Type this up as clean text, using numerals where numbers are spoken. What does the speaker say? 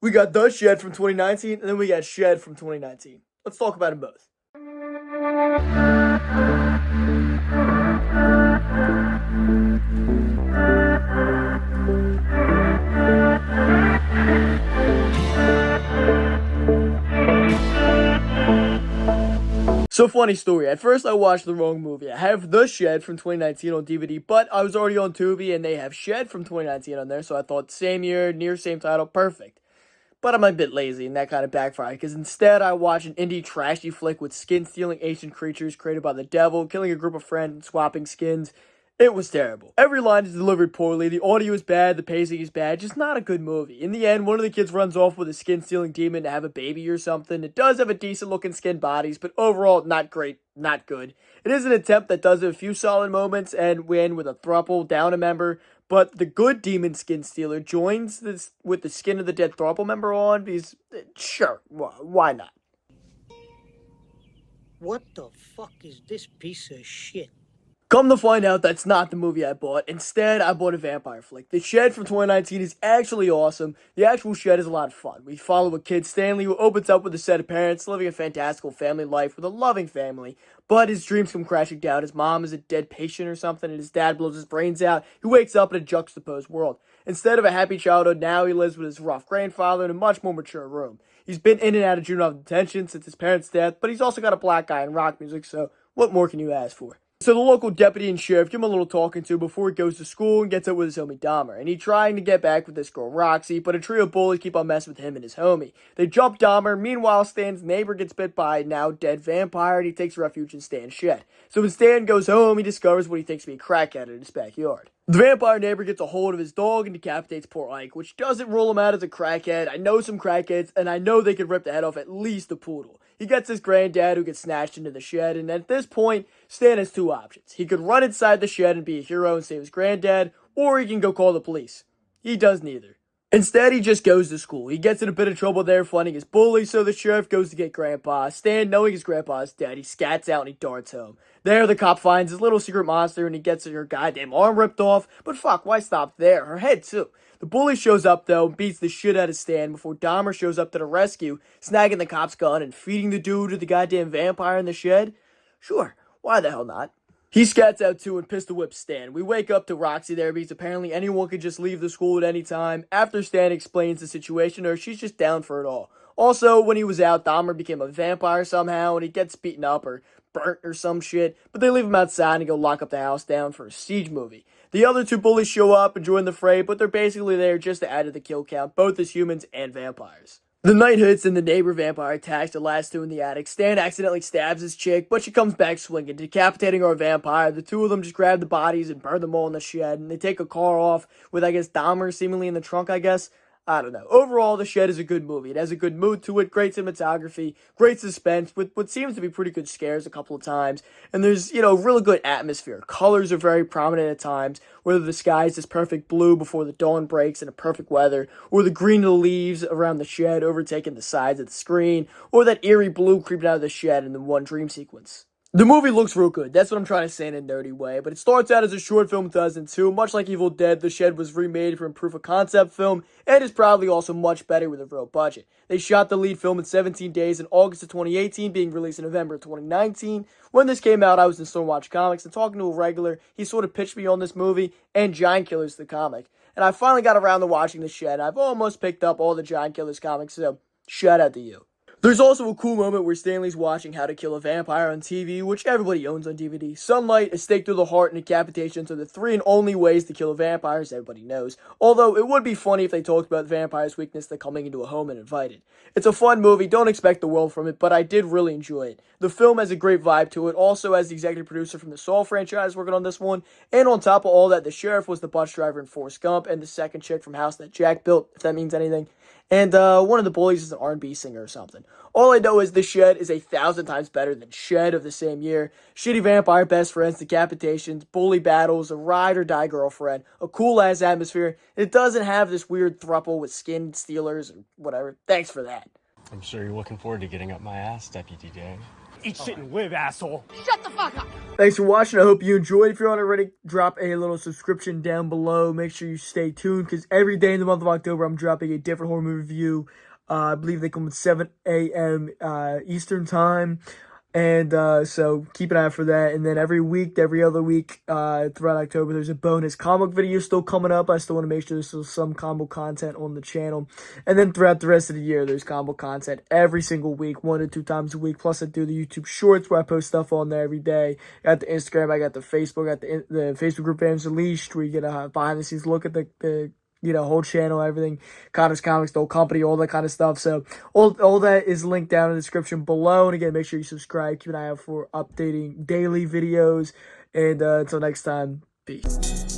We got The Shed from 2019, and then we got Shed from 2019. Let's talk about them both. So funny story. At first I watched the wrong movie. I have The Shed from 2019 on DVD, but I was already on Tubi and they have Shed from 2019 on there, so I thought same year, near same title, perfect. But I'm a bit lazy and that kind of backfired because instead I watched an indie trashy flick with skin-stealing ancient creatures created by the devil, killing a group of friends and swapping skins. It was terrible. Every line is delivered poorly, the audio is bad, the pacing is bad, just not a good movie. In the end, one of the kids runs off with a skin-stealing demon to have a baby or something. It does have a decent-looking skin bodies, but overall, not great, not good. It is an attempt that does have a few solid moments, and we end with a thruple, down a member, but the good demon skin stealer joins this with the skin of the dead thruple member on, because, sure, why not? What the fuck is this piece of shit? Come to find out, that's not the movie I bought. Instead, I bought a vampire flick. The Shed from 2019 is actually awesome. The actual Shed is a lot of fun. We follow a kid, Stanley, who opens up with a set of parents, living a fantastical family life with a loving family. But his dreams come crashing down. His mom is a dead patient or something, and his dad blows his brains out. He wakes up in a juxtaposed world. Instead of a happy childhood, now he lives with his rough grandfather in a much more mature room. He's been in and out of juvenile detention since his parents' death, but he's also got a black eye and rock music, so what more can you ask for? So the local deputy and sheriff give him a little talking to before he goes to school and gets out with his homie Dahmer. And he's trying to get back with this girl Roxy, but a trio of bullies keep on messing with him and his homie. They jump Dahmer, meanwhile Stan's neighbor gets bit by a now dead vampire and he takes refuge in Stan's shed. So when Stan goes home, he discovers what he thinks to be a crackhead in his backyard. The vampire neighbor gets a hold of his dog and decapitates poor Ike, which doesn't rule him out as a crackhead. I know some crackheads, and I know they could rip the head off at least a poodle. He gets his granddad who gets snatched into the shed, and at this point, Stan has two options. He could run inside the shed and be a hero and save his granddad, or he can go call the police. He does neither. Instead, he just goes to school. He gets in a bit of trouble there fighting his bully, so the sheriff goes to get Grandpa. Stan, knowing his grandpa is dead, he scats out and he darts home. There, the cop finds his little secret monster and he gets her goddamn arm ripped off. But fuck, why stop there? Her head, too. The bully shows up, though, and beats the shit out of Stan before Dahmer shows up to the rescue, snagging the cop's gun and feeding the dude to the goddamn vampire in the shed. Sure, why the hell not? He scats out too and pistol whips Stan. We wake up to Roxy there because apparently anyone could just leave the school at any time. After Stan explains the situation to her, she's just down for it all. Also, when he was out, Dahmer became a vampire somehow and he gets beaten up or burnt or some shit, but they leave him outside and go lock up the house down for a siege movie. The other two bullies show up and join the fray, but they're basically there just to add to the kill count, both as humans and vampires. The night hits and the neighbor vampire attacks the last two in the attic. Stan accidentally stabs his chick, but she comes back swinging, decapitating our vampire. The two of them just grab the bodies and burn them all in the shed, and they take a car off with, I guess, Dahmer seemingly in the trunk, I guess. I don't know. Overall, The Shed is a good movie. It has a good mood to it, great cinematography, great suspense, with what seems to be pretty good scares a couple of times. And there's, really good atmosphere. Colors are very prominent at times, whether the sky is this perfect blue before the dawn breaks in a perfect weather, or the green of the leaves around the shed overtaking the sides of the screen, or that eerie blue creeping out of the shed in the one dream sequence. The movie looks real good, that's what I'm trying to say in a nerdy way, but it starts out as a short film in 2002, much like Evil Dead, The Shed was remade from a proof-of-concept film, and is probably also much better with a real budget. They shot the lead film in 17 days in August of 2018, being released in November of 2019. When this came out, I was in Stonewatch Comics, and talking to a regular, he sort of pitched me on this movie, and Giant Killers the comic. And I finally got around to watching The Shed, I've almost picked up all the Giant Killers comics, so shout out to you. There's also a cool moment where Stanley's watching How to Kill a Vampire on TV, which everybody owns on DVD. Sunlight, a stake through the heart, and decapitations are the three and only ways to kill a vampire, as everybody knows. Although, it would be funny if they talked about the vampire's weakness to coming into a home and invited. It's a fun movie, don't expect the world from it, but I did really enjoy it. The film has a great vibe to it, also as the executive producer from the Saw franchise working on this one, and on top of all that, the sheriff was the bus driver in Forrest Gump, and the second chick from House That Jack Built, if that means anything. And one of the bullies is an R&B singer or something. All I know is The Shed is 1,000 times better than Shed of the same year. Shitty vampire best friends, decapitations, bully battles, a ride or die girlfriend, a cool ass atmosphere. It doesn't have this weird throuple with skin stealers or whatever. Thanks for that. I'm sure you're looking forward to getting up my ass, Deputy Dave. Eat shit and live, asshole. Shut the fuck up. Thanks for watching. I hope you enjoyed. If you're not already, drop a little subscription down below. Make sure you stay tuned because every day in the month of October, I'm dropping a different horror movie review. I believe they come at 7 a.m. Eastern time. And so keep an eye out for that. And then every other week throughout October, there's a bonus comic video still coming up. I still want to make sure there's still some combo content on the channel. And then throughout the rest of the year, there's combo content every single week, 1 to 2 times a week. Plus, I do the YouTube Shorts where I post stuff on there every day. I got the Instagram, I got the Facebook, I got the Facebook group Fandoms Unleashed where you get a behind-the-scenes look at the whole channel, everything, Connor's Comics, the whole company, all that kind of stuff. So all that is linked down in the description below. And again, make sure you subscribe. Keep an eye out for updating daily videos. And until next time, peace.